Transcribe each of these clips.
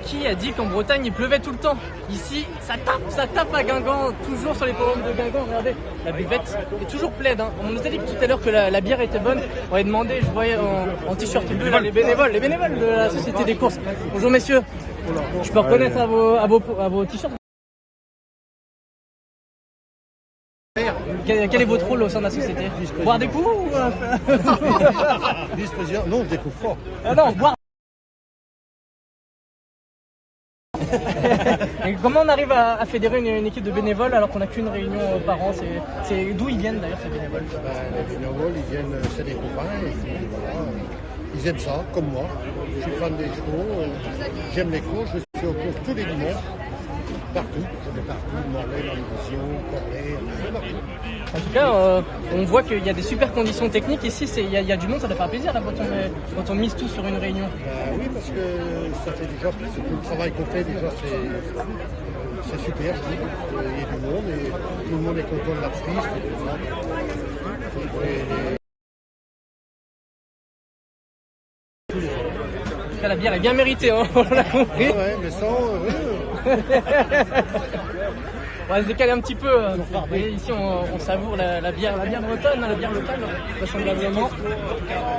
qui a dit qu'en Bretagne il pleuvait tout le temps. Ici, ça tape à Guingamp, toujours sur les forums de Guingamp. Regardez, la buvette est toujours pleine. Hein. On nous a dit tout à l'heure que la bière était bonne. On avait demandé, je voyais en t-shirt bleu là, les bénévoles de la Société des courses. Bonjour messieurs, je peux reconnaître à vos t-shirts. Quel est votre rôle au sein de la société? Boire des coups ou... Vice-président, non, des coups forts. Ah non, boire. Et comment on arrive à fédérer une équipe de bénévoles alors qu'on n'a qu'une réunion par an? C'est d'où ils viennent d'ailleurs ces bénévoles? Les bénévoles, ils viennent, c'est des copains, et puis, voilà, ils aiment ça, comme moi. Je suis fan des chevaux, j'aime les courses, je suis aux courses tous les dimanches, partout. Je vais partout, Morlaix, dans les visions, Corlay, partout. En tout cas, on voit qu'il y a des super conditions techniques ici, il y a du monde, ça doit faire plaisir hein, quand on mise tout sur une réunion. Oui, parce que ça fait déjà, le travail qu'on fait déjà, c'est super, je trouve. Il y a du monde et tout le monde est content de la piste. La bière est bien méritée, hein, on l'a compris. Ouais, mais sans... On va se décaler un petit peu. Vous voyez, ici, on savoure la bière bretonne, la bière locale, vraisemblablement.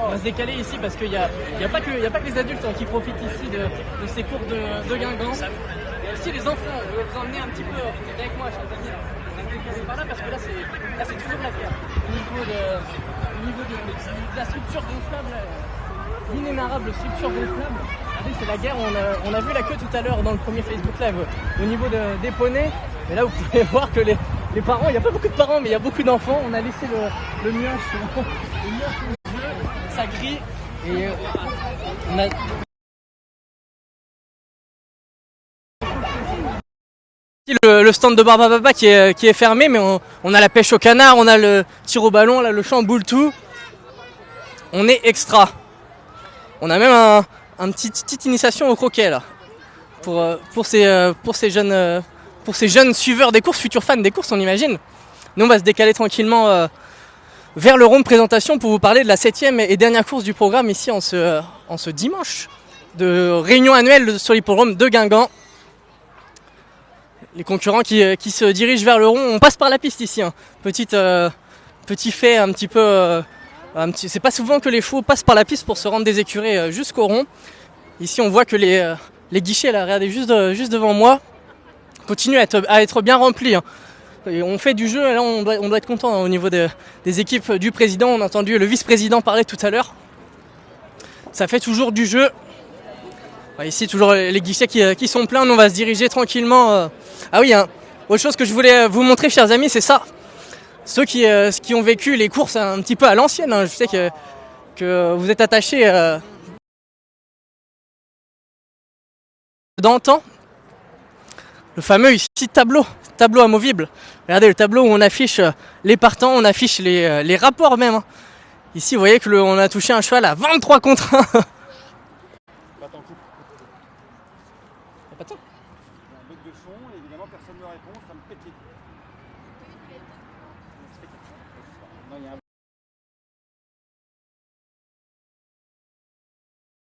On va se décaler ici parce qu'il n'y a pas que les adultes hein, qui profitent ici de ces cours de Guingamp. Ici, les enfants, je vais vous emmener un petit peu avec moi, chers amis. C'est par là parce que là, c'est toujours la bière. Au niveau de la structure gonflable, l'inénarrable structure gonflable. Regardez, c'est la guerre. On a vu la queue tout à l'heure dans le premier Facebook Live au niveau des poneys. Et là, vous pouvez voir que les parents, il n'y a pas beaucoup de parents, mais il y a beaucoup d'enfants. On a laissé le mioche au jeu, ça grille. Et on a... Le stand de Barbapapa qui est fermé, mais on a la pêche au canard, on a le tir au ballon, là, le champ boule tout. On est extra. On a même une petite initiation au croquet là, pour ces jeunes suiveurs des courses, futurs fans des courses, on imagine. Nous, on va se décaler tranquillement vers le rond de présentation pour vous parler de la 7e et dernière course du programme ici en ce dimanche de réunion annuelle sur l'hippodrome de Guingamp. Les concurrents qui se dirigent vers le rond, on passe par la piste ici. Hein. Petit fait un petit peu... c'est pas souvent que les chevaux passent par la piste pour se rendre des écuries jusqu'au rond. Ici, on voit que les guichets, là, regardez, juste devant moi, continuent à être bien remplis. Hein. Et on fait du jeu, et là, on doit être content hein, au niveau des équipes du président. On a entendu le vice-président parler tout à l'heure. Ça fait toujours du jeu. Ici, toujours les guichets qui sont pleins. Nous, on va se diriger tranquillement. Ah oui, hein, autre chose que je voulais vous montrer, chers amis, c'est ça. Ceux qui ont vécu les courses un petit peu à l'ancienne, hein, je sais que vous êtes attachés d'antan. Le fameux ici tableau amovible. Regardez le tableau où on affiche les partants, on affiche les rapports même. Hein. Ici, vous voyez que on a touché un cheval à 23 contre 1. Pas de temps. Il y a un bug de son, et évidemment personne ne me répond, ça me pète les couilles.